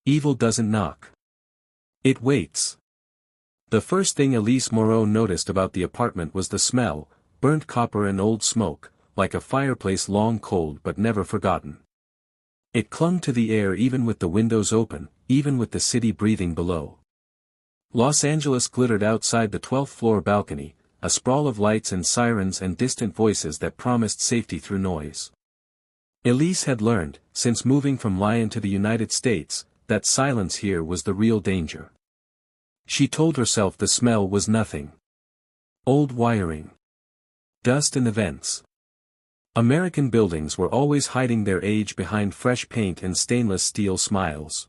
Evil doesn't knock. It waits. The first thing Elise Moreau noticed about the apartment was the smell, burnt copper and old smoke, like a fireplace long cold but never forgotten. It clung to the air even with the windows open, even with the city breathing below. Los Angeles glittered outside the 12th floor balcony, a sprawl of lights and sirens and distant voices that promised safety through noise. Elise had learned, since moving from Lyon to the United States, that silence here was the real danger. She told herself the smell was nothing. Old wiring. Dust in the vents. American buildings were always hiding their age behind fresh paint and stainless steel smiles.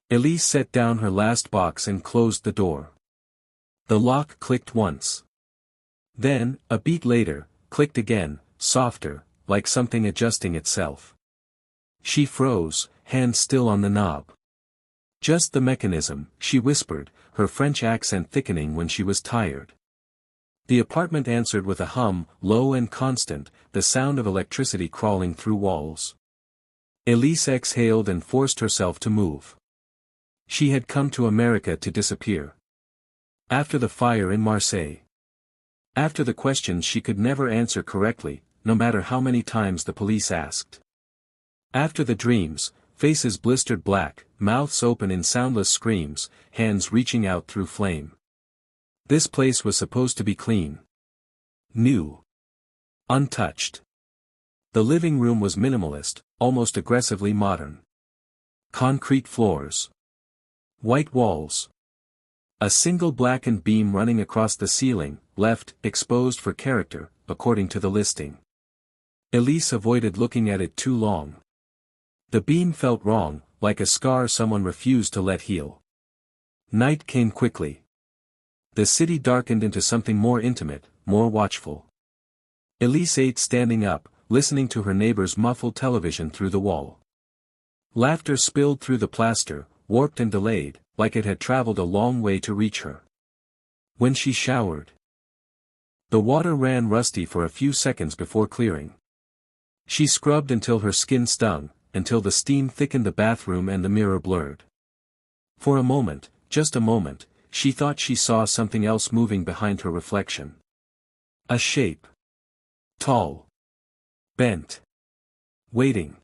Elise set down her last box and closed the door. The lock clicked once. Then, a beat later, clicked again, softer, like something adjusting itself. She froze, hand still on the knob. "Just the mechanism," she whispered, her French accent thickening when she was tired. The apartment answered with a hum, low and constant, the sound of electricity crawling through walls. Elise exhaled and forced herself to move. She had come to America to disappear. After the fire in Marseille. After the questions she could never answer correctly, no matter how many times the police asked. After the dreams, faces blistered black, mouths open in soundless screams, hands reaching out through flame. This place was supposed to be clean. New. Untouched. The living room was minimalist, almost aggressively modern. Concrete floors. White walls. A single blackened beam running across the ceiling, left exposed for character, according to the listing. Elise avoided looking at it too long. The beam felt wrong, like a scar someone refused to let heal. Night came quickly. The city darkened into something more intimate, more watchful. Elise ate standing up, listening to her neighbor's muffled television through the wall. Laughter spilled through the plaster, warped and delayed, like it had traveled a long way to reach her. When she showered, the water ran rusty for a few seconds before clearing. She scrubbed until her skin stung, until the steam thickened the bathroom and the mirror blurred. For a moment, just a moment, she thought she saw something else moving behind her reflection. A shape. Tall. Bent. Waiting.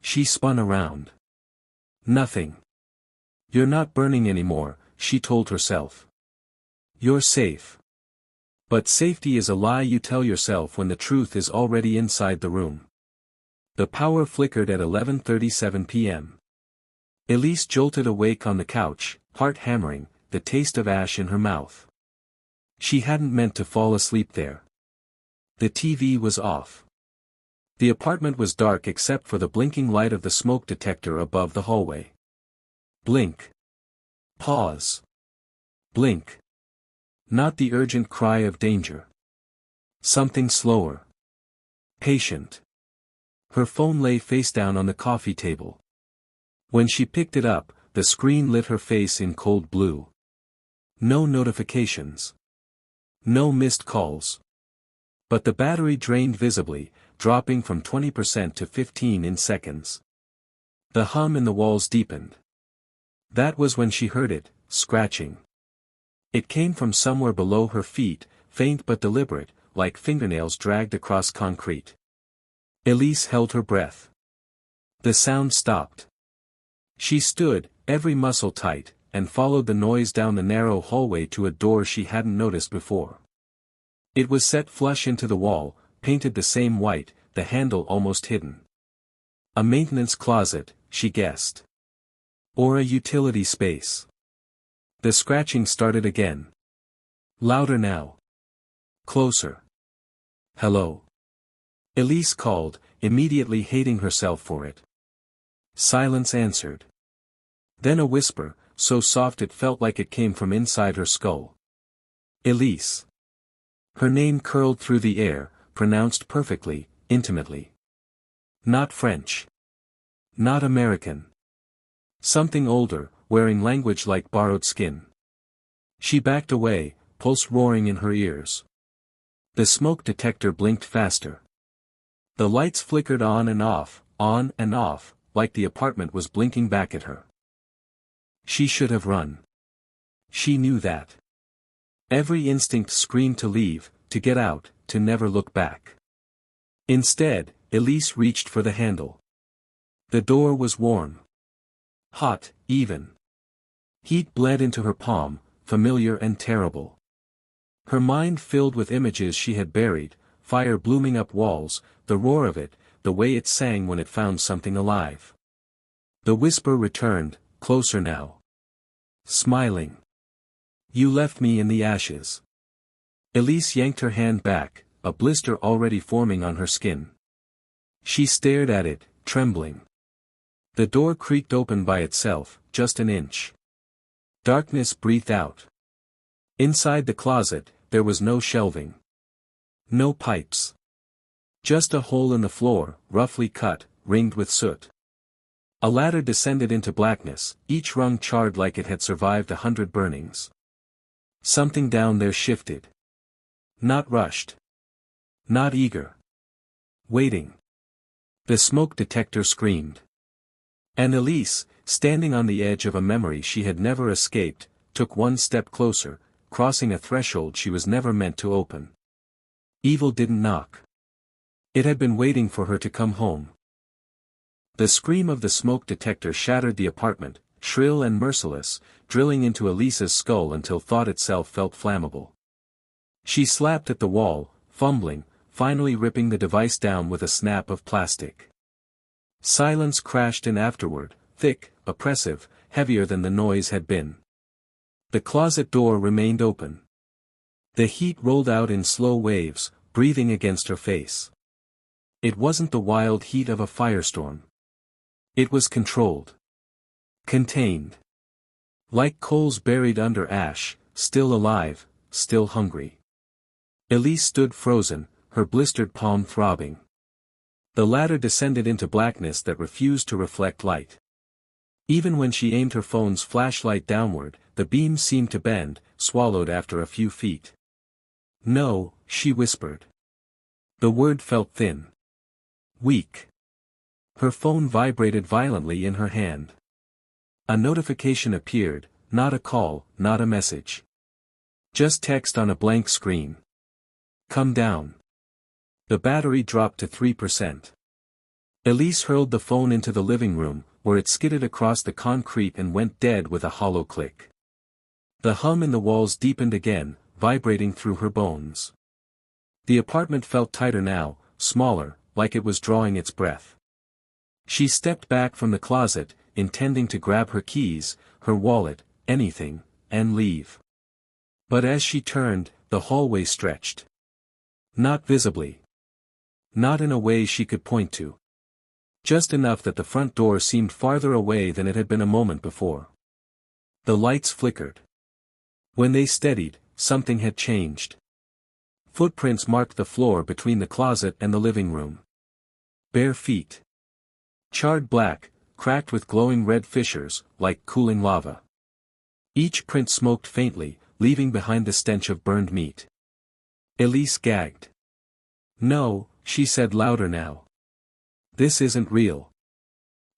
She spun around. Nothing. "You're not burning anymore," she told herself. "You're safe." But safety is a lie you tell yourself when the truth is already inside the room. The power flickered at 11:37 p.m. Elise jolted awake on the couch, heart hammering, the taste of ash in her mouth. She hadn't meant to fall asleep there. The TV was off. The apartment was dark except for the blinking light of the smoke detector above the hallway. Blink. Pause. Blink. Not the urgent cry of danger. Something slower. Patient. Her phone lay face down on the coffee table. When she picked it up, the screen lit her face in cold blue. No notifications. No missed calls. But the battery drained visibly, dropping from 20% to 15% in seconds. The hum in the walls deepened. That was when she heard it, scratching. It came from somewhere below her feet, faint but deliberate, like fingernails dragged across concrete. Elise held her breath. The sound stopped. She stood, every muscle tight, and followed the noise down the narrow hallway to a door she hadn't noticed before. It was set flush into the wall, painted the same white, the handle almost hidden. A maintenance closet, she guessed. Or a utility space. The scratching started again. Louder now. Closer. "Hello?" Elise called, immediately hating herself for it. Silence answered. Then a whisper, so soft it felt like it came from inside her skull. Elise. Her name curled through the air, pronounced perfectly, intimately. Not French. Not American. Something older, wearing language like borrowed skin. She backed away, pulse roaring in her ears. The smoke detector blinked faster. The lights flickered on and off, like the apartment was blinking back at her. She should have run. She knew that. Every instinct screamed to leave, to get out, to never look back. Instead, Elise reached for the handle. The door was warm. Hot, even. Heat bled into her palm, familiar and terrible. Her mind filled with images she had buried, fire blooming up walls, the roar of it, the way it sang when it found something alive. The whisper returned, closer now. Smiling. You left me in the ashes. Elise yanked her hand back, a blister already forming on her skin. She stared at it, trembling. The door creaked open by itself, just an inch. Darkness breathed out. Inside the closet, there was no shelving. No pipes. Just a hole in the floor, roughly cut, ringed with soot. A ladder descended into blackness, each rung charred like it had survived 100 burnings. Something down there shifted. Not rushed. Not eager. Waiting. The smoke detector screamed. And Elise, standing on the edge of a memory she had never escaped, took one step closer, crossing a threshold she was never meant to open. Evil didn't knock. It had been waiting for her to come home. The scream of the smoke detector shattered the apartment, shrill and merciless, drilling into Elise's skull until thought itself felt flammable. She slapped at the wall, fumbling, finally ripping the device down with a snap of plastic. Silence crashed in afterward, thick, oppressive, heavier than the noise had been. The closet door remained open. The heat rolled out in slow waves, breathing against her face. It wasn't the wild heat of a firestorm. It was controlled. Contained. Like coals buried under ash, still alive, still hungry. Elise stood frozen, her blistered palm throbbing. The ladder descended into blackness that refused to reflect light. Even when she aimed her phone's flashlight downward, the beam seemed to bend, swallowed after a few feet. No, she whispered. The word felt thin. Weak. Her phone vibrated violently in her hand. A notification appeared, not a call, not a message. Just text on a blank screen. Come down. The battery dropped to 3%. Elise hurled the phone into the living room, where it skidded across the concrete and went dead with a hollow click. The hum in the walls deepened again, vibrating through her bones. The apartment felt tighter now, smaller, like it was drawing its breath. She stepped back from the closet, intending to grab her keys, her wallet, anything, and leave. But as she turned, the hallway stretched. Not visibly. Not in a way she could point to. Just enough that the front door seemed farther away than it had been a moment before. The lights flickered. When they steadied, something had changed. Footprints marked the floor between the closet and the living room. Bare feet. Charred black, cracked with glowing red fissures, like cooling lava. Each print smoked faintly, leaving behind the stench of burned meat. Elise gagged. No, she said louder now. This isn't real.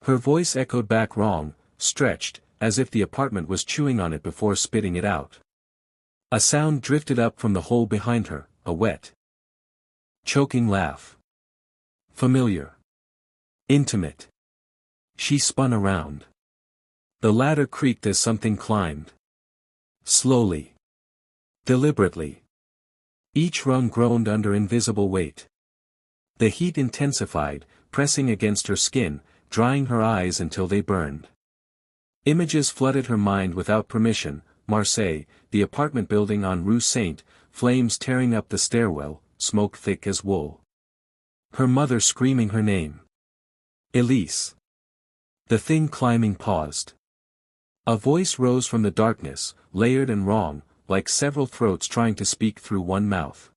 Her voice echoed back wrong, stretched, as if the apartment was chewing on it before spitting it out. A sound drifted up from the hole behind her, a wet, choking laugh. Familiar. Intimate. She spun around. The ladder creaked as something climbed. Slowly. Deliberately. Each rung groaned under invisible weight. The heat intensified, pressing against her skin, drying her eyes until they burned. Images flooded her mind without permission: Marseille, the apartment building on Rue Saint, flames tearing up the stairwell, smoke thick as wool. Her mother screaming her name. Elise. The thing climbing paused. A voice rose from the darkness, layered and wrong, like several throats trying to speak through one mouth.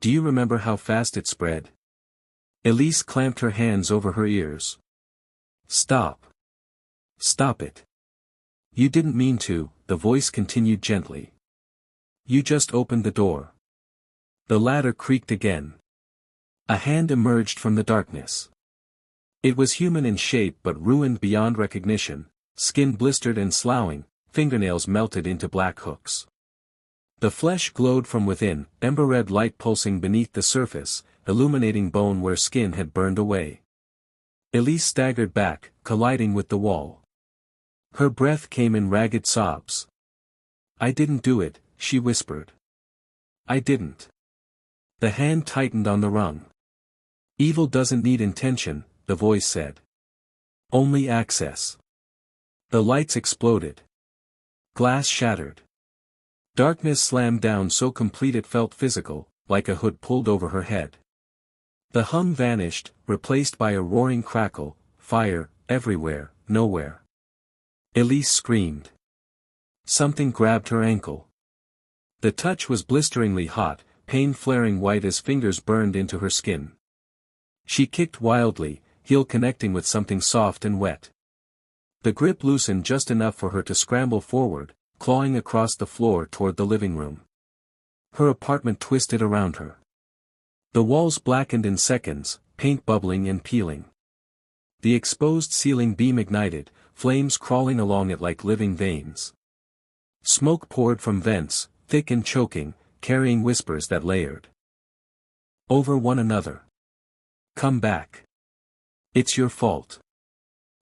Do you remember how fast it spread? Elise clamped her hands over her ears. Stop. Stop it. You didn't mean to, the voice continued gently. You just opened the door. The ladder creaked again. A hand emerged from the darkness. It was human in shape but ruined beyond recognition, Skin blistered and sloughing, fingernails melted into black hooks. The flesh glowed from within, ember-red light pulsing beneath the surface, illuminating bone where skin had burned away. Elise staggered back, colliding with the wall. Her breath came in ragged sobs. "I didn't do it," she whispered. "I didn't." The hand tightened on the rung. "Evil doesn't need intention," the voice said. "Only access." The lights exploded. Glass shattered. Darkness slammed down so complete it felt physical, like a hood pulled over her head. The hum vanished, replaced by a roaring crackle, fire, everywhere, nowhere. Elise screamed. Something grabbed her ankle. The touch was blisteringly hot, pain flaring white as fingers burned into her skin. She kicked wildly, heel connecting with something soft and wet. The grip loosened just enough for her to scramble forward, clawing across the floor toward the living room. Her apartment twisted around her. The walls blackened in seconds, paint bubbling and peeling. The exposed ceiling beam ignited, flames crawling along it like living veins. Smoke poured from vents, thick and choking, carrying whispers that layered over one another. "Come back. It's your fault.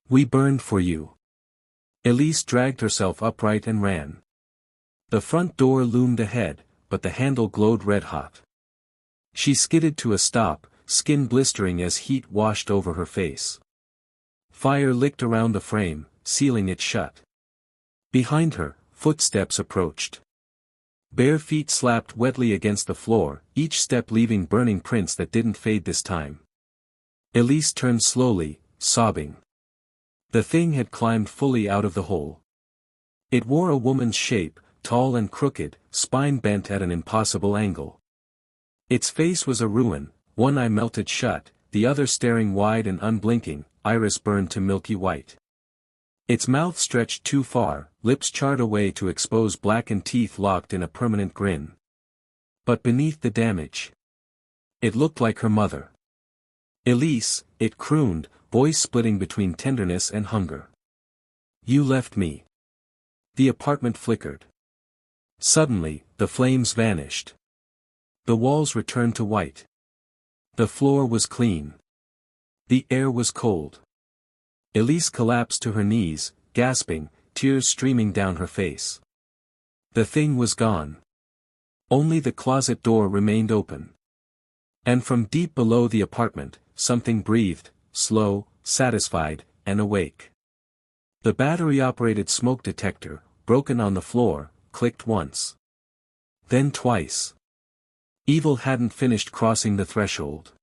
We burned for you." Elise dragged herself upright and ran. The front door loomed ahead, but the handle glowed red-hot. She skidded to a stop, skin blistering as heat washed over her face. Fire licked around the frame, sealing it shut. Behind her, footsteps approached. Bare feet slapped wetly against the floor, each step leaving burning prints that didn't fade this time. Elise turned slowly, sobbing. The thing had climbed fully out of the hole. It wore a woman's shape, tall and crooked, spine bent at an impossible angle. Its face was a ruin, one eye melted shut, the other staring wide and unblinking, iris burned to milky white. Its mouth stretched too far, lips charred away to expose blackened teeth locked in a permanent grin. But beneath the damage, it looked like her mother. "Elise," it crooned, voice splitting between tenderness and hunger. "You left me." The apartment flickered. Suddenly, the flames vanished. The walls returned to white. The floor was clean. The air was cold. Elise collapsed to her knees, gasping, tears streaming down her face. The thing was gone. Only the closet door remained open. And from deep below the apartment, something breathed, slow, satisfied, and awake. The battery-operated smoke detector, broken on the floor, clicked once. Then twice. Evil hadn't finished crossing the threshold.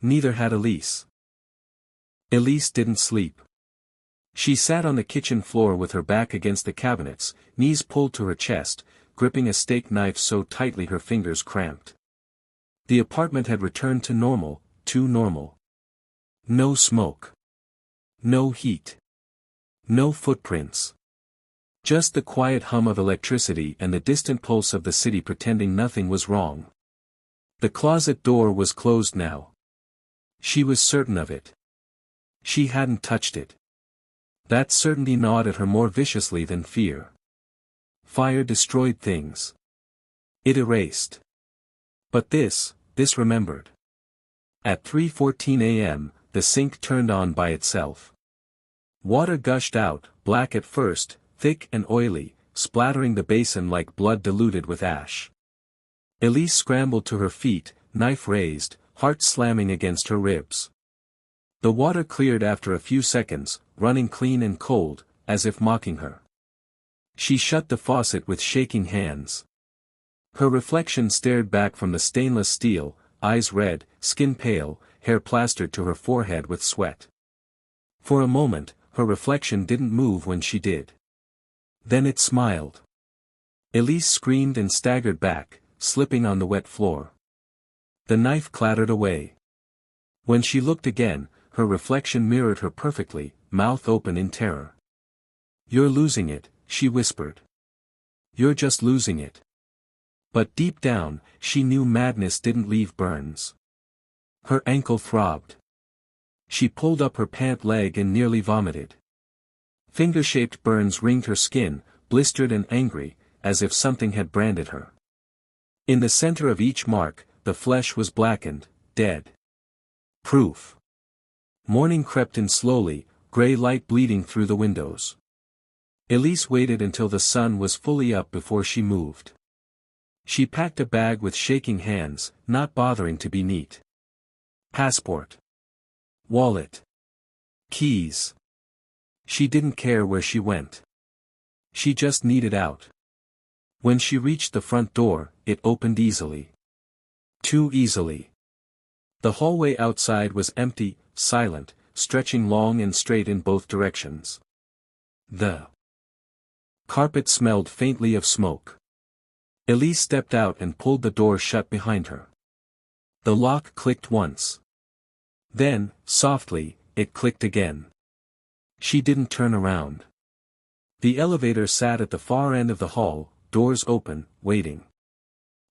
Neither had Elise. Elise didn't sleep. She sat on the kitchen floor with her back against the cabinets, knees pulled to her chest, gripping a steak knife so tightly her fingers cramped. The apartment had returned to normal, too normal. No smoke. No heat. No footprints. Just the quiet hum of electricity and the distant pulse of the city pretending nothing was wrong. The closet door was closed now. She was certain of it. She hadn't touched it. That certainty gnawed at her more viciously than fear. Fire destroyed things. It erased. But this remembered. At 3:14 a.m., the sink turned on by itself. Water gushed out, black at first, thick and oily, splattering the basin like blood diluted with ash. Elise scrambled to her feet, knife raised, heart slamming against her ribs. The water cleared after a few seconds, running clean and cold, as if mocking her. She shut the faucet with shaking hands. Her reflection stared back from the stainless steel, eyes red, skin pale, hair plastered to her forehead with sweat. For a moment, her reflection didn't move when she did. Then it smiled. Elise screamed and staggered back, slipping on the wet floor. The knife clattered away. When she looked again, her reflection mirrored her perfectly, mouth open in terror. "You're losing it," she whispered. "You're just losing it." But deep down, she knew madness didn't leave Burns. Her ankle throbbed. She pulled up her pant leg and nearly vomited. Finger-shaped burns ringed her skin, blistered and angry, as if something had branded her. In the center of each mark, the flesh was blackened, dead. Proof. Morning crept in slowly, gray light bleeding through the windows. Elise waited until the sun was fully up before she moved. She packed a bag with shaking hands, not bothering to be neat. Passport. Wallet. Keys. She didn't care where she went. She just needed out. When she reached the front door, it opened easily. Too easily. The hallway outside was empty, silent, stretching long and straight in both directions. The carpet smelled faintly of smoke. Elise stepped out and pulled the door shut behind her. The lock clicked once. Then, softly, it clicked again. She didn't turn around. The elevator sat at the far end of the hall, doors open, waiting.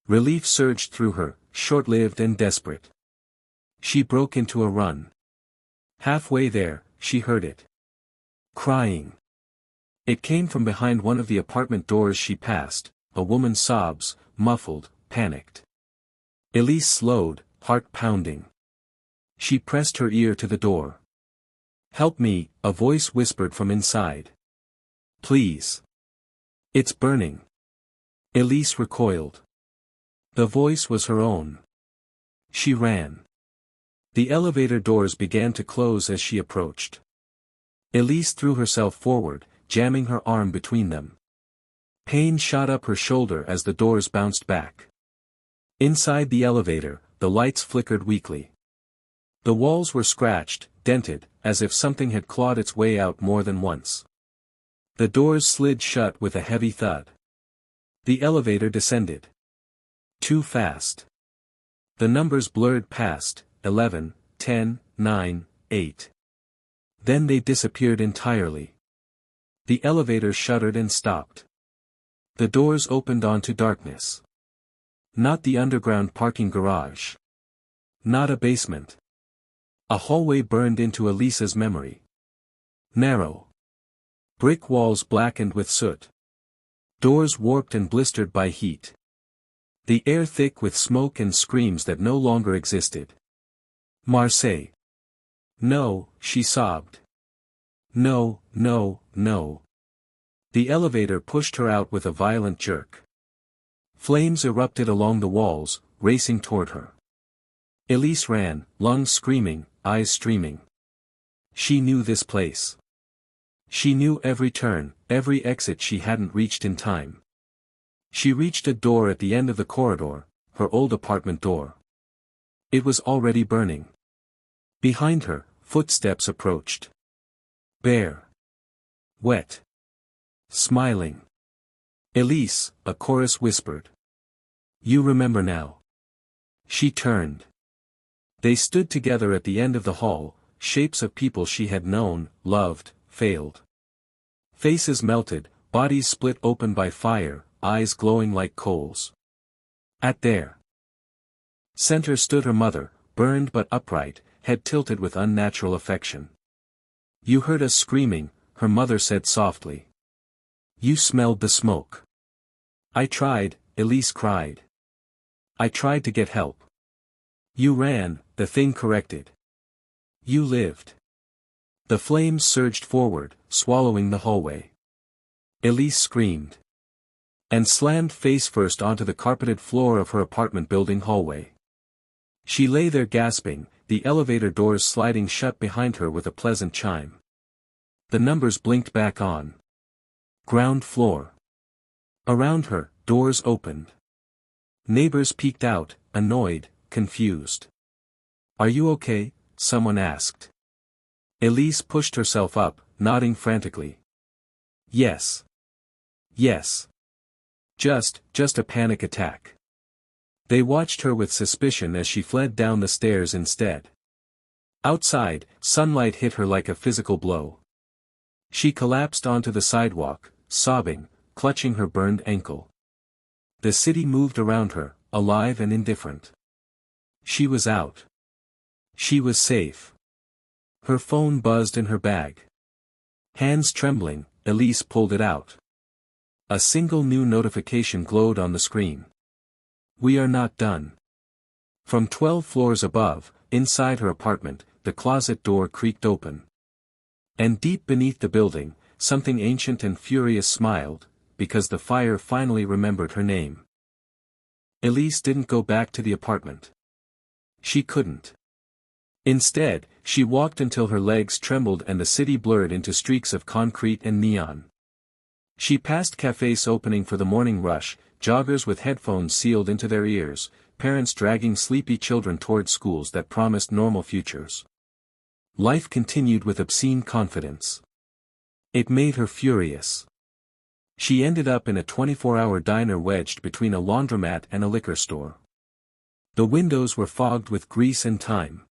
Relief surged through her, short-lived and desperate. She broke into a run. Halfway there, she heard it. Crying. It came from behind one of the apartment doors she passed, a woman's sobs, muffled, panicked. Elise slowed, heart pounding. She pressed her ear to the door. "Help me," a voice whispered from inside. "Please. It's burning." Elise recoiled. The voice was her own. She ran. The elevator doors began to close as she approached. Elise threw herself forward, jamming her arm between them. Pain shot up her shoulder as the doors bounced back. Inside the elevator, the lights flickered weakly. The walls were scratched, dented, as if something had clawed its way out more than once. The doors slid shut with a heavy thud. The elevator descended. Too fast. The numbers blurred past, 11, 10, 9, 8. Then they disappeared entirely. The elevator shuddered and stopped. The doors opened onto darkness. Not the underground parking garage. Not a basement. A hallway burned into Elise's memory. Narrow. Brick walls blackened with soot. Doors warped and blistered by heat. The air thick with smoke and screams that no longer existed. Marseille. No, she sobbed. No, no, no. The elevator pushed her out with a violent jerk. Flames erupted along the walls, racing toward her. Elise ran, lungs screaming, eyes streaming. She knew this place. She knew every turn, every exit she hadn't reached in time. She reached a door at the end of the corridor, her old apartment door. It was already burning. Behind her, footsteps approached. Bare. Wet. Smiling. "Elise," a chorus whispered. "You remember now." She turned. They stood together at the end of the hall, shapes of people she had known, loved, failed. Faces melted, bodies split open by fire, eyes glowing like coals. At their center stood her mother, burned but upright, head tilted with unnatural affection. "You heard us screaming," her mother said softly. "You smelled the smoke." "I tried," Elise cried. "I tried to get help." "You ran," the thing corrected. "You lived." The flames surged forward, swallowing the hallway. Elise screamed. And slammed face first onto the carpeted floor of her apartment building hallway. She lay there gasping, the elevator doors sliding shut behind her with a pleasant chime. The numbers blinked back on. Ground floor. Around her, doors opened. Neighbors peeked out, annoyed, confused. "Are you okay?" someone asked. Elise pushed herself up, nodding frantically. "Yes. Yes. Just a panic attack." They watched her with suspicion as she fled down the stairs instead. Outside, sunlight hit her like a physical blow. She collapsed onto the sidewalk, sobbing, clutching her burned ankle. The city moved around her, alive and indifferent. She was out. She was safe. Her phone buzzed in her bag. Hands trembling, Elise pulled it out. A single new notification glowed on the screen. We are not done. From 12 floors above, inside her apartment, the closet door creaked open. And deep beneath the building, something ancient and furious smiled, because the fire finally remembered her name. Elise didn't go back to the apartment. She couldn't. Instead, she walked until her legs trembled and the city blurred into streaks of concrete and neon. She passed cafes opening for the morning rush, joggers with headphones sealed into their ears, parents dragging sleepy children toward schools that promised normal futures. Life continued with obscene confidence. It made her furious. She ended up in a 24-hour diner wedged between a laundromat and a liquor store. The windows were fogged with grease and time.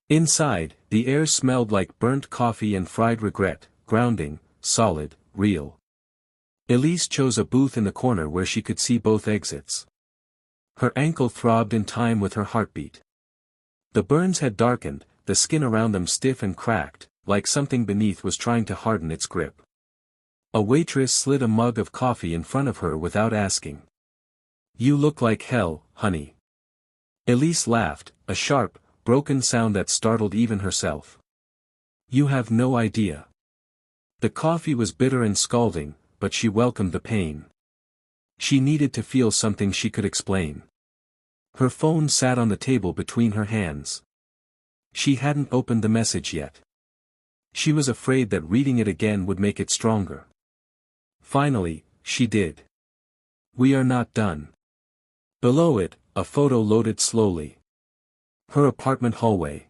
Inside, the air smelled like burnt coffee and fried regret, grounding, solid, real. Elise chose a booth in the corner where she could see both exits. Her ankle throbbed in time with her heartbeat. The burns had darkened, the skin around them stiff and cracked, like something beneath was trying to harden its grip. A waitress slid a mug of coffee in front of her without asking. You look like hell, honey. Elise laughed, a sharp, broken sound that startled even herself. You have no idea. The coffee was bitter and scalding, but she welcomed the pain. She needed to feel something she could explain. Her phone sat on the table between her hands. She hadn't opened the message yet. She was afraid that reading it again would make it stronger. Finally, she did. We are not done. Below it, a photo loaded slowly. Her apartment hallway.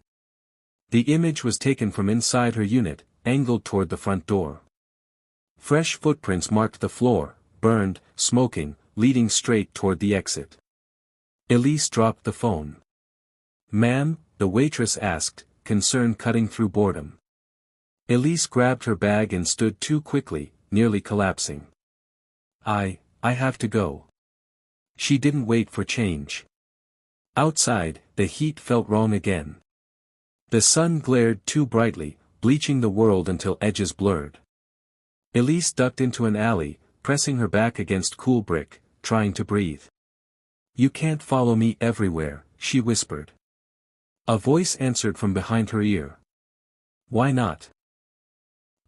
The image was taken from inside her unit, angled toward the front door. Fresh footprints marked the floor, burned, smoking, leading straight toward the exit. Elise dropped the phone. Ma'am, the waitress asked, concern cutting through boredom. Elise grabbed her bag and stood too quickly, nearly collapsing. I have to go. She didn't wait for change. Outside, the heat felt wrong again. The sun glared too brightly, bleaching the world until edges blurred. Elise ducked into an alley, pressing her back against cool brick, trying to breathe. You can't follow me everywhere, she whispered. A voice answered from behind her ear. Why not?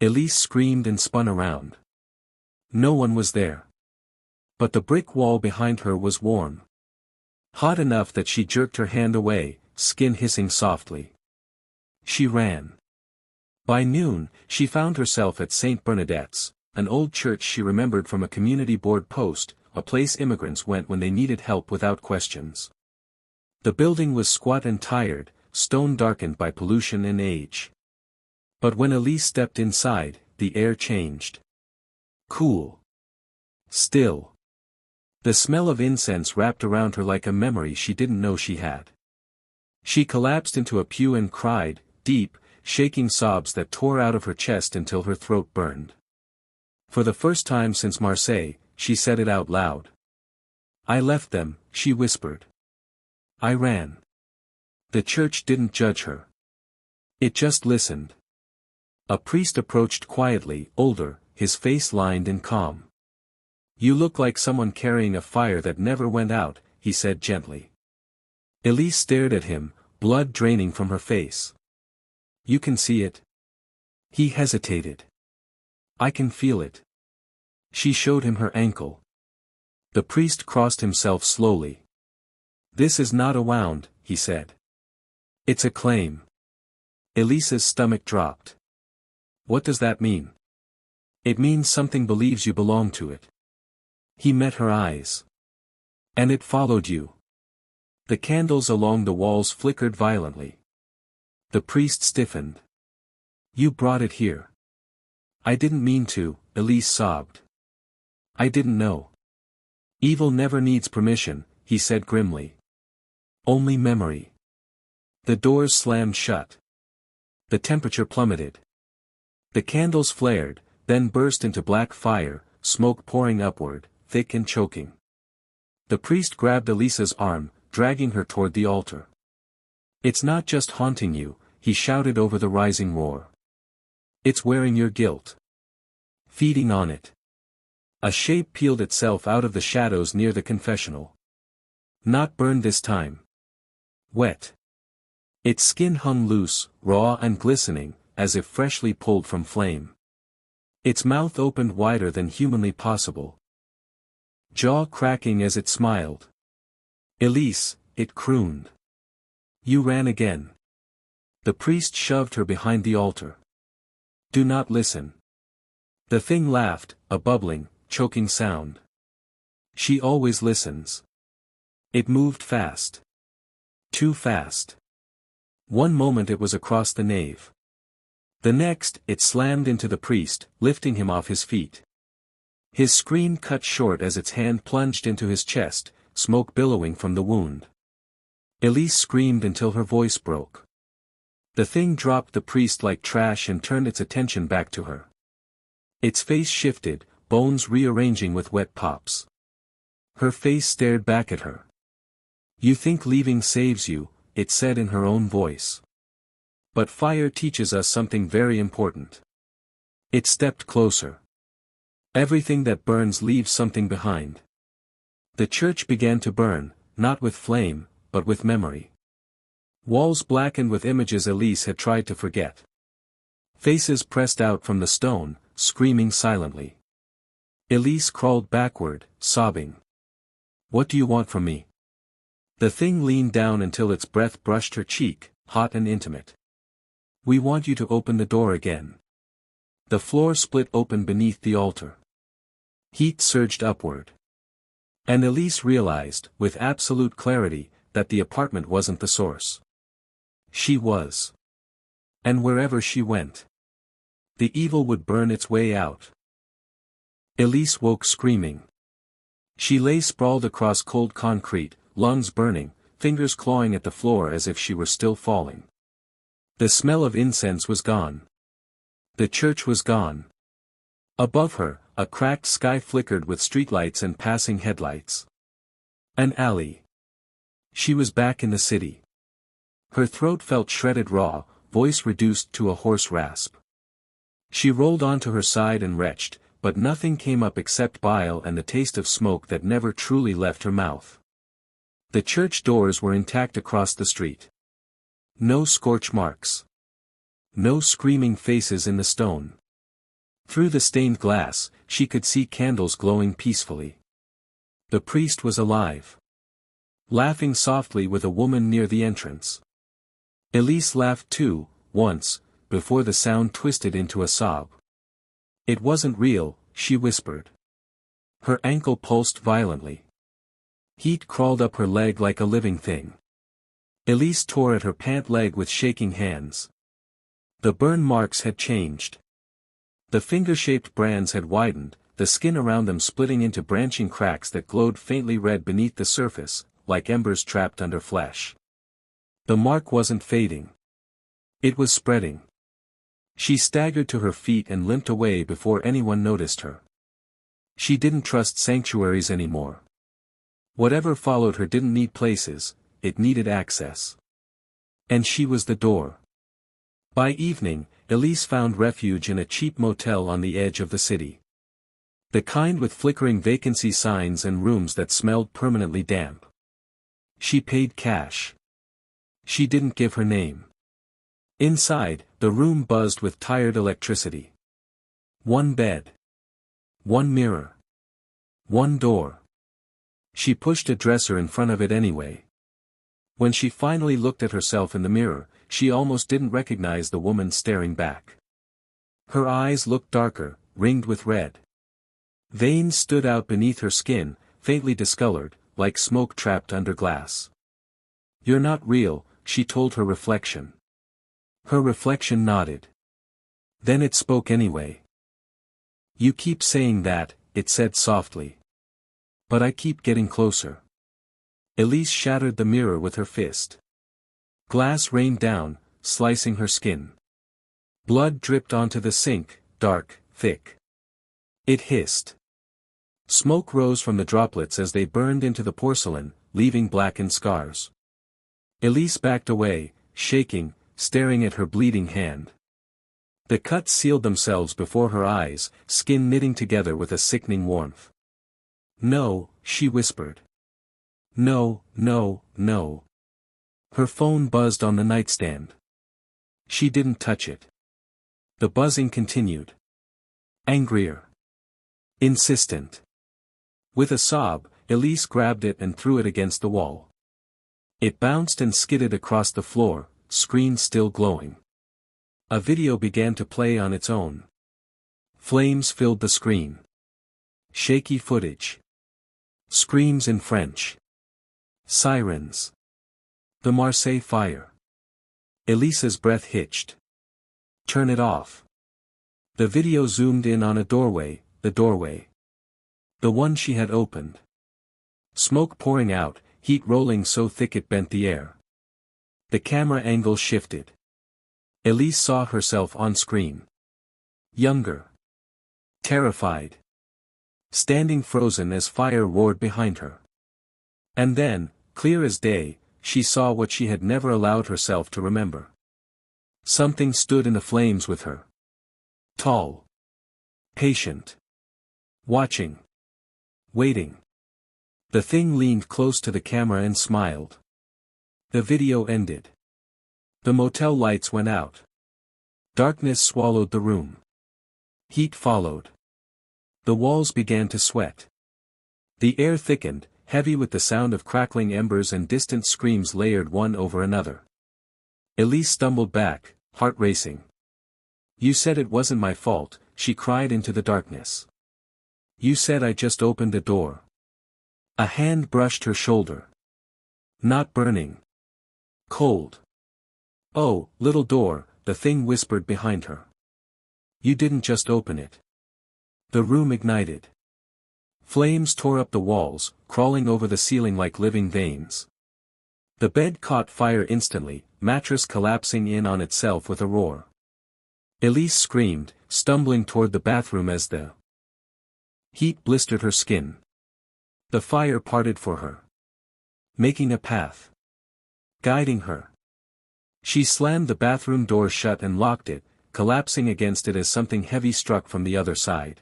Elise screamed and spun around. No one was there. But the brick wall behind her was warm. Hot enough that she jerked her hand away, skin hissing softly. She ran. By noon, she found herself at St. Bernadette's, an old church she remembered from a community board post, a place immigrants went when they needed help without questions. The building was squat and tired, stone darkened by pollution and age. But when Elise stepped inside, the air changed. Cool. Still. The smell of incense wrapped around her like a memory she didn't know she had. She collapsed into a pew and cried, deep, shaking sobs that tore out of her chest until her throat burned. For the first time since Marseille, she said it out loud. I left them, she whispered. I ran. The church didn't judge her. It just listened. A priest approached quietly, older, his face lined and calm. You look like someone carrying a fire that never went out, he said gently. Elise stared at him, blood draining from her face. You can see it? He hesitated. I can feel it. She showed him her ankle. The priest crossed himself slowly. This is not a wound, he said. It's a claim. Elise's stomach dropped. What does that mean? It means something believes you belong to it. He met her eyes. And it followed you. The candles along the walls flickered violently. The priest stiffened. You brought it here. I didn't mean to, Elise sobbed. I didn't know. Evil never needs permission, he said grimly. Only memory. The doors slammed shut. The temperature plummeted. The candles flared, then burst into black fire, smoke pouring upward, thick and choking. The priest grabbed Elise's arm, dragging her toward the altar. It's not just haunting you, he shouted over the rising roar. It's wearing your guilt. Feeding on it. A shape peeled itself out of the shadows near the confessional. Not burned this time. Wet. Its skin hung loose, raw and glistening, as if freshly pulled from flame. Its mouth opened wider than humanly possible. Jaw cracking as it smiled. Elise, it crooned. You ran again. The priest shoved her behind the altar. Do not listen. The thing laughed, a bubbling, choking sound. She always listens. It moved fast. Too fast. One moment it was across the nave. The next, it slammed into the priest, lifting him off his feet. His scream cut short as its hand plunged into his chest, smoke billowing from the wound. Elise screamed until her voice broke. The thing dropped the priest like trash and turned its attention back to her. Its face shifted, bones rearranging with wet pops. Her face stared back at her. You think leaving saves you, it said in her own voice. But fire teaches us something very important. It stepped closer. Everything that burns leaves something behind. The church began to burn, not with flame, but with memory. Walls blackened with images Elise had tried to forget. Faces pressed out from the stone, screaming silently. Elise crawled backward, sobbing. What do you want from me? The thing leaned down until its breath brushed her cheek, hot and intimate. We want you to open the door again. The floor split open beneath the altar. Heat surged upward. And Elise realized, with absolute clarity, that the apartment wasn't the source. She was. And wherever she went, the evil would burn its way out. Elise woke screaming. She lay sprawled across cold concrete, lungs burning, fingers clawing at the floor as if she were still falling. The smell of incense was gone. The church was gone. Above her, a cracked sky flickered with streetlights and passing headlights. An alley. She was back in the city. Her throat felt shredded raw, voice reduced to a hoarse rasp. She rolled onto her side and retched, but nothing came up except bile and the taste of smoke that never truly left her mouth. The church doors were intact across the street. No scorch marks. No screaming faces in the stone. Through the stained glass, she could see candles glowing peacefully. The priest was alive. Laughing softly with a woman near the entrance. Elise laughed too, once, before the sound twisted into a sob. It wasn't real, she whispered. Her ankle pulsed violently. Heat crawled up her leg like a living thing. Elise tore at her pant leg with shaking hands. The burn marks had changed. The finger-shaped brands had widened, the skin around them splitting into branching cracks that glowed faintly red beneath the surface, like embers trapped under flesh. The mark wasn't fading. It was spreading. She staggered to her feet and limped away before anyone noticed her. She didn't trust sanctuaries anymore. Whatever followed her didn't need places, it needed access. And she was the door. By evening, Elise found refuge in a cheap motel on the edge of the city. The kind with flickering vacancy signs and rooms that smelled permanently damp. She paid cash. She didn't give her name. Inside, the room buzzed with tired electricity. One bed. One mirror. One door. She pushed a dresser in front of it anyway. When she finally looked at herself in the mirror, she almost didn't recognize the woman staring back. Her eyes looked darker, ringed with red. Veins stood out beneath her skin, faintly discolored, like smoke trapped under glass. You're not real, she told her reflection. Her reflection nodded. Then it spoke anyway. You keep saying that, it said softly. But I keep getting closer. Elise shattered the mirror with her fist. Glass rained down, slicing her skin. Blood dripped onto the sink, dark, thick. It hissed. Smoke rose from the droplets as they burned into the porcelain, leaving blackened scars. Elise backed away, shaking, staring at her bleeding hand. The cuts sealed themselves before her eyes, skin knitting together with a sickening warmth. "No," she whispered. "No, no, no." Her phone buzzed on the nightstand. She didn't touch it. The buzzing continued. Angrier. Insistent. With a sob, Elise grabbed it and threw it against the wall. It bounced and skidded across the floor, screen still glowing. A video began to play on its own. Flames filled the screen. Shaky footage. Screams in French. Sirens. The Marseille fire. Elise's breath hitched. "Turn it off." The video zoomed in on a doorway, the doorway. The one she had opened. Smoke pouring out, heat rolling so thick it bent the air. The camera angle shifted. Elise saw herself on screen. Younger. Terrified. Standing frozen as fire roared behind her. And then, clear as day, she saw what she had never allowed herself to remember. Something stood in the flames with her. Tall. Patient. Watching. Waiting. The thing leaned close to the camera and smiled. The video ended. The motel lights went out. Darkness swallowed the room. Heat followed. The walls began to sweat. The air thickened, heavy with the sound of crackling embers and distant screams layered one over another. Elise stumbled back, heart racing. "You said it wasn't my fault," she cried into the darkness. "You said I just opened a door." A hand brushed her shoulder. "Not burning. Cold." "Oh, little door," the thing whispered behind her. "You didn't just open it." The room ignited. Flames tore up the walls, crawling over the ceiling like living veins. The bed caught fire instantly, mattress collapsing in on itself with a roar. Elise screamed, stumbling toward the bathroom as the heat blistered her skin. The fire parted for her. Making a path. Guiding her. She slammed the bathroom door shut and locked it, collapsing against it as something heavy struck from the other side.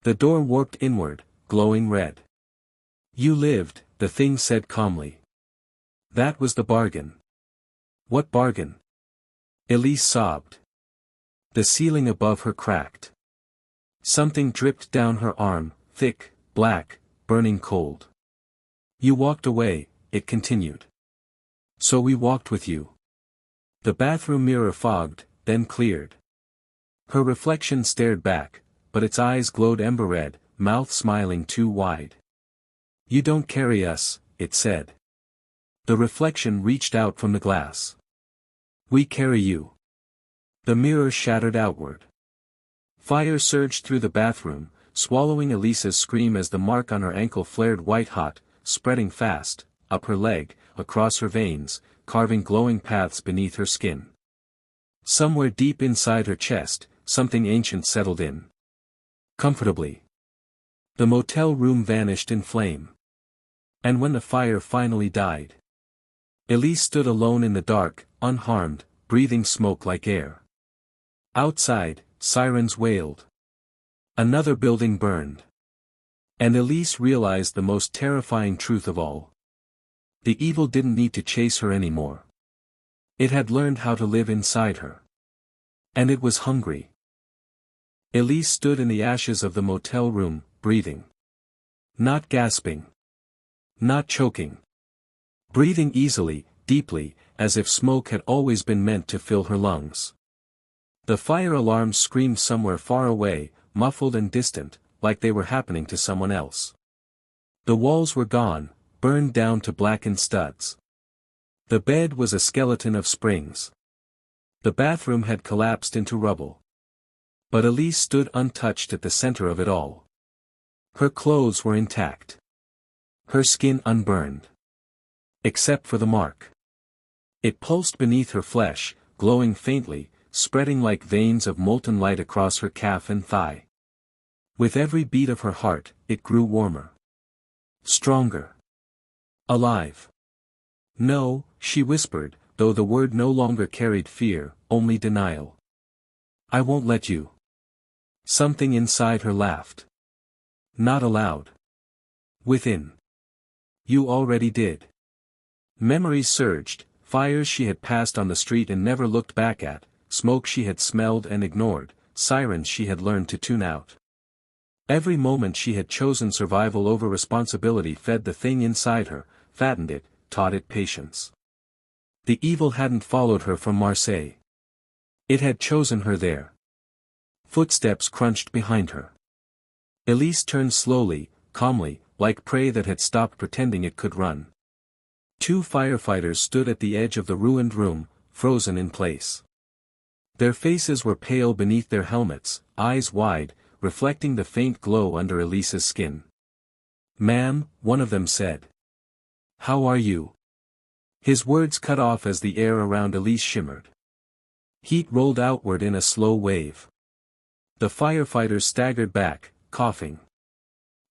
The door warped inward, glowing red. "You lived," the thing said calmly. "That was the bargain." "What bargain?" Elise sobbed. The ceiling above her cracked. Something dripped down her arm, thick, black, burning cold. "You walked away," it continued. "So we walked with you." The bathroom mirror fogged, then cleared. Her reflection stared back, but its eyes glowed ember red, mouth smiling too wide. "You don't carry us," it said. The reflection reached out from the glass. "We carry you." The mirror shattered outward. Fire surged through the bathroom, swallowing Elise's scream as the mark on her ankle flared white-hot, spreading fast, up her leg, across her veins, carving glowing paths beneath her skin. Somewhere deep inside her chest, something ancient settled in. Comfortably. The motel room vanished in flame. And when the fire finally died, Elise stood alone in the dark, unharmed, breathing smoke like air. Outside, sirens wailed. Another building burned. And Elise realized the most terrifying truth of all. The evil didn't need to chase her anymore. It had learned how to live inside her. And it was hungry. Elise stood in the ashes of the motel room, breathing. Not gasping. Not choking. Breathing easily, deeply, as if smoke had always been meant to fill her lungs. The fire alarms screamed somewhere far away, muffled and distant, like they were happening to someone else. The walls were gone, burned down to blackened studs. The bed was a skeleton of springs. The bathroom had collapsed into rubble. But Elise stood untouched at the center of it all. Her clothes were intact. Her skin unburned. Except for the mark. It pulsed beneath her flesh, glowing faintly, spreading like veins of molten light across her calf and thigh. With every beat of her heart, it grew warmer. Stronger. Alive. "No," she whispered, though the word no longer carried fear, only denial. I won't let you. Something inside her laughed. Not aloud. Within. You already did. Memories surged, fires she had passed on the street and never looked back at, smoke she had smelled and ignored, sirens she had learned to tune out. Every moment she had chosen survival over responsibility fed the thing inside her, fattened it, taught it patience. The evil hadn't followed her from Marseille. It had chosen her there. Footsteps crunched behind her. Elise turned slowly, calmly, like prey that had stopped pretending it could run. Two firefighters stood at the edge of the ruined room, frozen in place. Their faces were pale beneath their helmets, eyes wide, reflecting the faint glow under Elise's skin. "Ma'am," one of them said. "How are you?" His words cut off as the air around Elise shimmered. Heat rolled outward in a slow wave. The firefighters staggered back, coughing.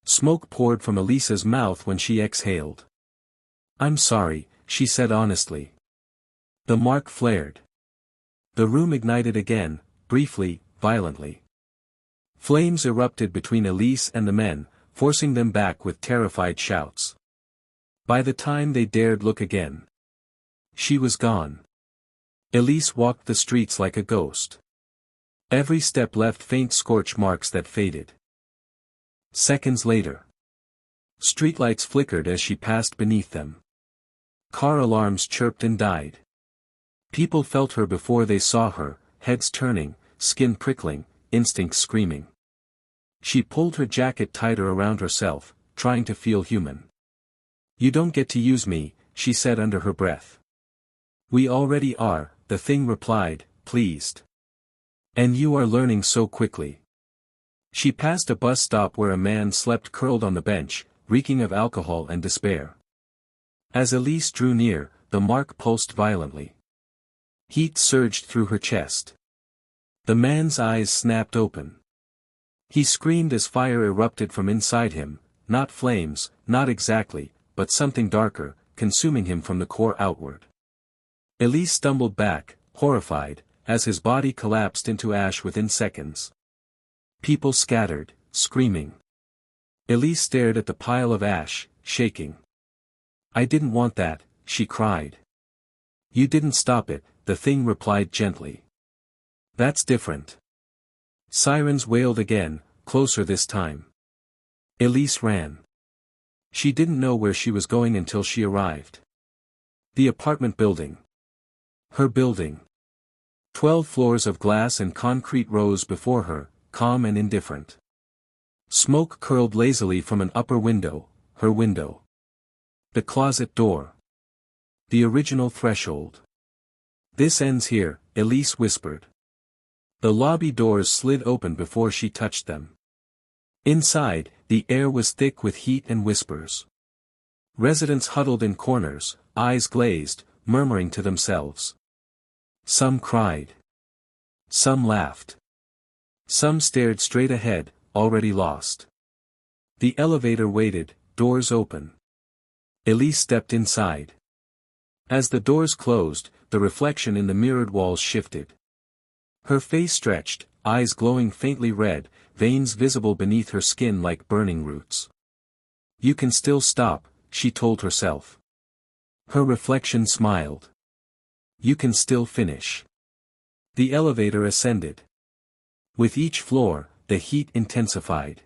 Smoke poured from Elise's mouth when she exhaled. "I'm sorry," she said honestly. The mark flared. The room ignited again, briefly, violently. Flames erupted between Elise and the men, forcing them back with terrified shouts. By the time they dared look again, she was gone. Elise walked the streets like a ghost. Every step left faint scorch marks that faded. Seconds later, streetlights flickered as she passed beneath them. Car alarms chirped and died. People felt her before they saw her, heads turning, skin prickling, instincts screaming. She pulled her jacket tighter around herself, trying to feel human. "You don't get to use me," she said under her breath. "We already are," the thing replied, pleased. "And you are learning so quickly." She passed a bus stop where a man slept curled on the bench, reeking of alcohol and despair. As Elise drew near, the mark pulsed violently. Heat surged through her chest. The man's eyes snapped open. He screamed as fire erupted from inside him, not flames, not exactly, but something darker, consuming him from the core outward. Elise stumbled back, horrified, as his body collapsed into ash within seconds. People scattered, screaming. Elise stared at the pile of ash, shaking. "I didn't want that," she cried. "You didn't stop it," the thing replied gently. "That's different." Sirens wailed again, closer this time. Elise ran. She didn't know where she was going until she arrived. The apartment building. Her building. 12 floors of glass and concrete rose before her, calm and indifferent. Smoke curled lazily from an upper window, her window. The closet door. The original threshold. "This ends here," Elise whispered. The lobby doors slid open before she touched them. Inside, the air was thick with heat and whispers. Residents huddled in corners, eyes glazed, murmuring to themselves. Some cried. Some laughed. Some stared straight ahead, already lost. The elevator waited, doors open. Elise stepped inside. As the doors closed, the reflection in the mirrored walls shifted. Her face stretched, eyes glowing faintly red, veins visible beneath her skin like burning roots. "You can still stop," she told herself. Her reflection smiled. "You can still finish." The elevator ascended. With each floor, the heat intensified.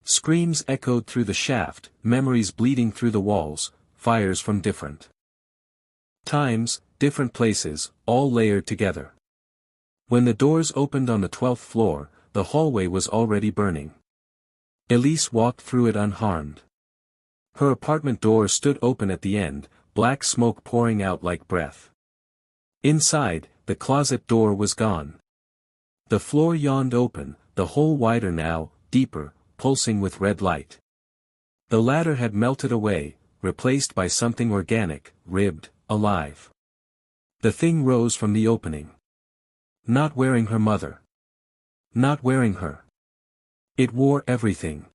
Screams echoed through the shaft, memories bleeding through the walls, fires from different times, different places, all layered together. When the doors opened on the 12th floor, the hallway was already burning. Elise walked through it unharmed. Her apartment door stood open at the end, black smoke pouring out like breath. Inside, the closet door was gone. The floor yawned open, the hole wider now, deeper, pulsing with red light. The ladder had melted away, replaced by something organic, ribbed, alive. The thing rose from the opening. Not wearing her mother. Not wearing her. It wore everything.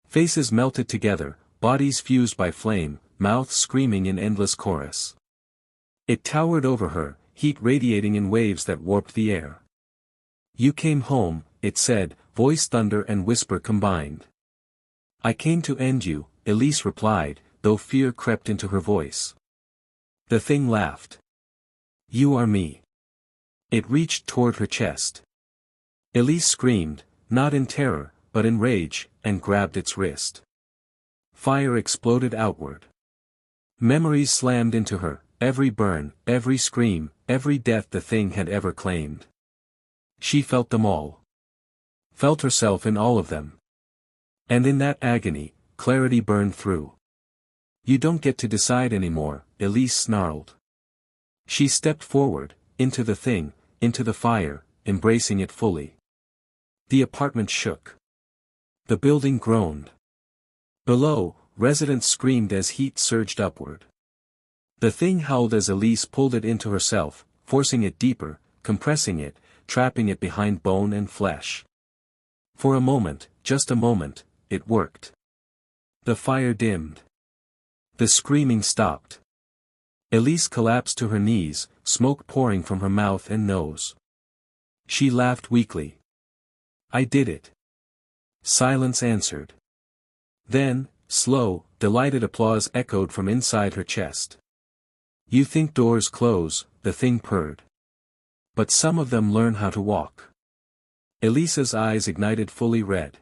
Faces melted together, bodies fused by flame, mouths screaming in endless chorus. It towered over her, heat radiating in waves that warped the air. You came home, it said, voice thunder and whisper combined. I came to end you, Elise replied, though fear crept into her voice. The thing laughed. You are me. It reached toward her chest. Elise screamed, not in terror, but in rage, and grabbed its wrist. Fire exploded outward. Memories slammed into her, every burn, every scream, every death the thing had ever claimed. She felt them all. Felt herself in all of them. And in that agony, clarity burned through. You don't get to decide anymore, Elise snarled. She stepped forward, into the thing, into the fire, embracing it fully. The apartment shook. The building groaned. Below, residents screamed as heat surged upward. The thing howled as Elise pulled it into herself, forcing it deeper, compressing it, trapping it behind bone and flesh. For a moment, just a moment, it worked. The fire dimmed. The screaming stopped. Elise collapsed to her knees, smoke pouring from her mouth and nose. She laughed weakly. I did it. Silence answered. Then, slow, delighted applause echoed from inside her chest. You think doors close, the thing purred. But some of them learn how to walk. Elise's eyes ignited fully red.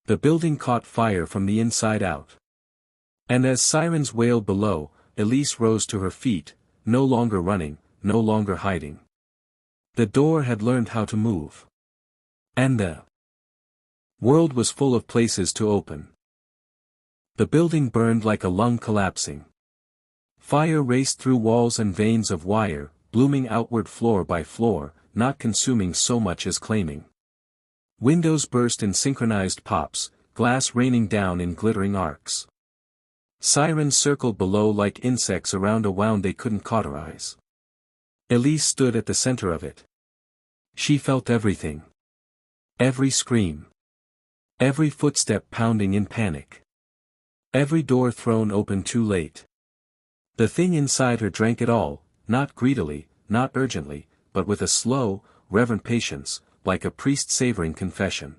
The building caught fire from the inside out. And as sirens wailed below, Elise rose to her feet, no longer running, no longer hiding. The door had learned how to move. And the world was full of places to open. The building burned like a lung collapsing. Fire raced through walls and veins of wire, blooming outward floor by floor, not consuming so much as claiming. Windows burst in synchronized pops, glass raining down in glittering arcs. Sirens circled below like insects around a wound they couldn't cauterize. Elise stood at the center of it. She felt everything. Every scream. Every footstep pounding in panic. Every door thrown open too late. The thing inside her drank it all, not greedily, not urgently, but with a slow, reverent patience, like a priest savoring confession.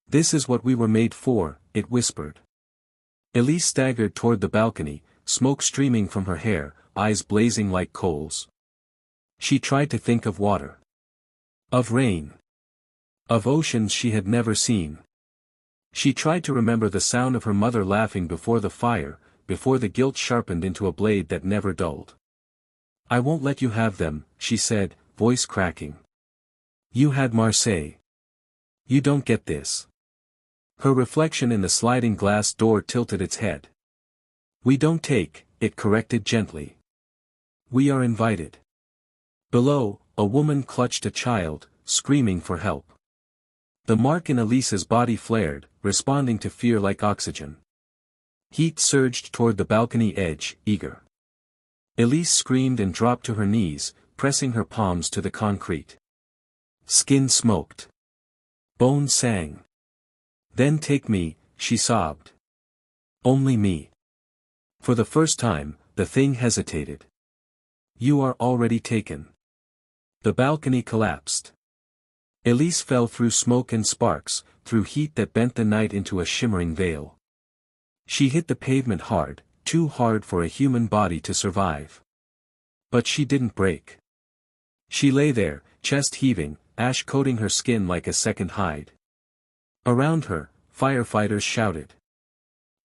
This is what we were made for, it whispered. Elise staggered toward the balcony, smoke streaming from her hair, eyes blazing like coals. She tried to think of water. Of rain. Of oceans she had never seen. She tried to remember the sound of her mother laughing before the fire, before the guilt sharpened into a blade that never dulled. I won't let you have them, she said, voice cracking. You had Marseille. You don't get this. Her reflection in the sliding glass door tilted its head. We don't take, it corrected gently. We are invited. Below, a woman clutched a child, screaming for help. The mark in Elise's body flared, responding to fear like oxygen. Heat surged toward the balcony edge, eager. Elise screamed and dropped to her knees, pressing her palms to the concrete. Skin smoked. Bones sang. Then take me, she sobbed. Only me. For the first time, the thing hesitated. You are already taken. The balcony collapsed. Elise fell through smoke and sparks, through heat that bent the night into a shimmering veil. She hit the pavement hard, too hard for a human body to survive. But she didn't break. She lay there, chest heaving, ash coating her skin like a second hide. Around her, firefighters shouted.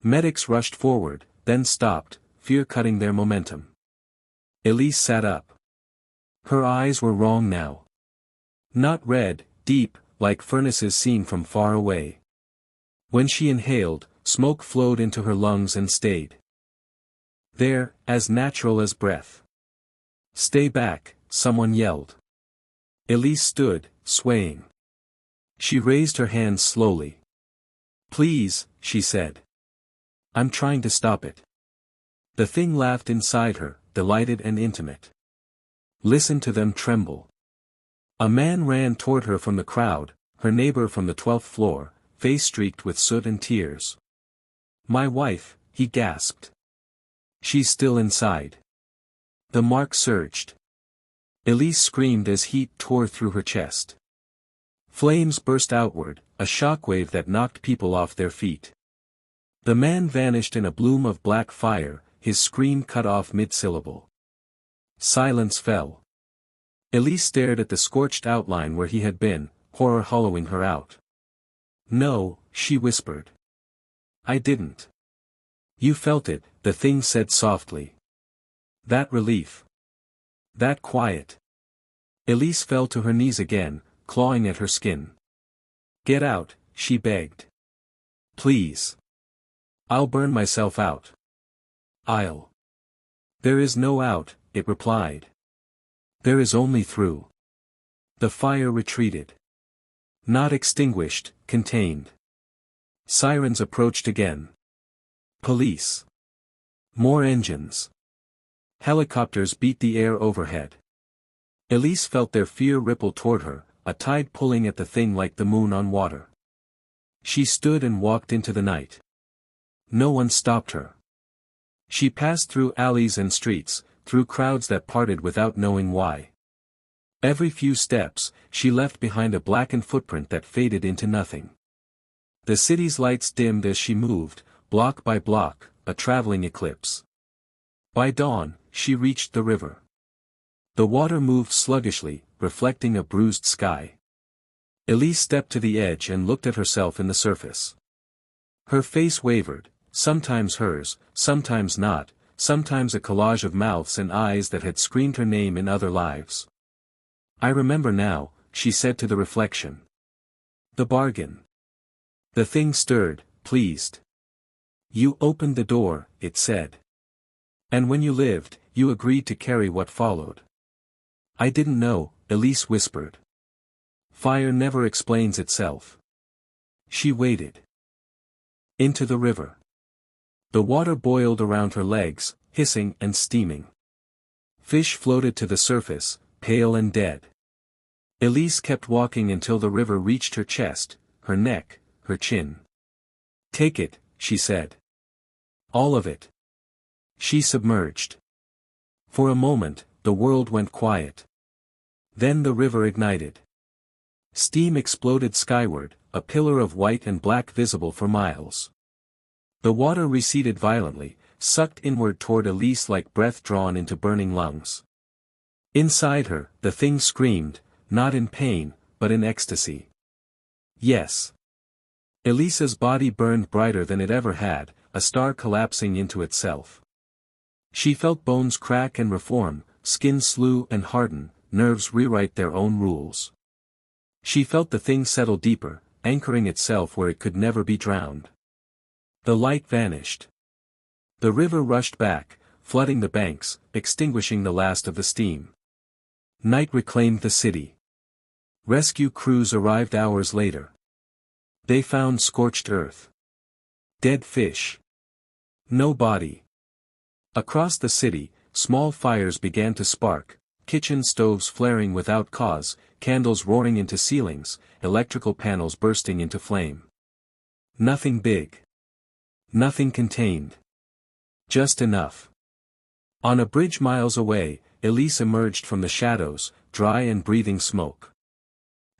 Medics rushed forward, then stopped, fear cutting their momentum. Elise sat up. Her eyes were wrong now. Not red, deep, like furnaces seen from far away. When she inhaled, smoke flowed into her lungs and stayed there, as natural as breath. Stay back, someone yelled. Elise stood, swaying. She raised her hands slowly. Please, she said. I'm trying to stop it. The thing laughed inside her, delighted and intimate. Listen to them tremble. A man ran toward her from the crowd, her neighbor from the 12th floor, face streaked with soot and tears. My wife, he gasped. She's still inside. The mark surged. Elise screamed as heat tore through her chest. Flames burst outward, a shockwave that knocked people off their feet. The man vanished in a bloom of black fire, his scream cut off mid-syllable. Silence fell. Elise stared at the scorched outline where he had been, horror hollowing her out. "No," she whispered. "I didn't." "You felt it," the thing said softly. "That relief. That quiet." Elise fell to her knees again, clawing at her skin. "Get out," she begged. "Please. I'll burn myself out. I'll." "There is no out," it replied. "There is only through." The fire retreated. Not extinguished, contained. Sirens approached again. Police. More engines. Helicopters beat the air overhead. Elise felt their fear ripple toward her, a tide pulling at the thing like the moon on water. She stood and walked into the night. No one stopped her. She passed through alleys and streets, through crowds that parted without knowing why. Every few steps, she left behind a blackened footprint that faded into nothing. The city's lights dimmed as she moved, block by block, a traveling eclipse. By dawn, she reached the river. The water moved sluggishly, reflecting a bruised sky. Elise stepped to the edge and looked at herself in the surface. Her face wavered, sometimes hers, sometimes not, sometimes a collage of mouths and eyes that had screamed her name in other lives. "I remember now," she said to the reflection. "The bargain." The thing stirred, pleased. "You opened the door," it said. "And when you lived, you agreed to carry what followed." "I didn't know," Elise whispered. "Fire never explains itself." She waited. Into the river. The water boiled around her legs, hissing and steaming. Fish floated to the surface, pale and dead. Elise kept walking until the river reached her chest, her neck, her chin. "Take it," she said. "All of it." She submerged. For a moment, the world went quiet. Then the river ignited. Steam exploded skyward, a pillar of white and black visible for miles. The water receded violently, sucked inward toward Elise like breath drawn into burning lungs. Inside her, the thing screamed, not in pain, but in ecstasy. Yes. Elise's body burned brighter than it ever had, a star collapsing into itself. She felt bones crack and reform, skin slough and harden, nerves rewrite their own rules. She felt the thing settle deeper, anchoring itself where it could never be drowned. The light vanished. The river rushed back, flooding the banks, extinguishing the last of the steam. Night reclaimed the city. Rescue crews arrived hours later. They found scorched earth. Dead fish. No body. Across the city, small fires began to spark, kitchen stoves flaring without cause, candles roaring into ceilings, electrical panels bursting into flame. Nothing big. Nothing contained. Just enough. On a bridge miles away, Elise emerged from the shadows, dry and breathing smoke.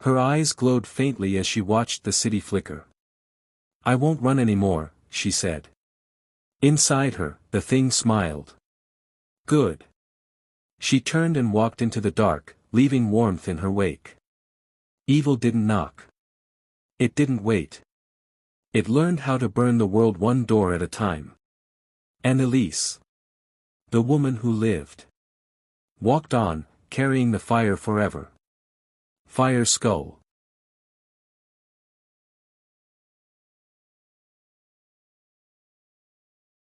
Her eyes glowed faintly as she watched the city flicker. "I won't run anymore," she said. Inside her, the thing smiled. "Good." She turned and walked into the dark, leaving warmth in her wake. Evil didn't knock. It didn't wait. It learned how to burn the world one door at a time. And Elise, the woman who lived, walked on, carrying the fire forever. Fire Skull.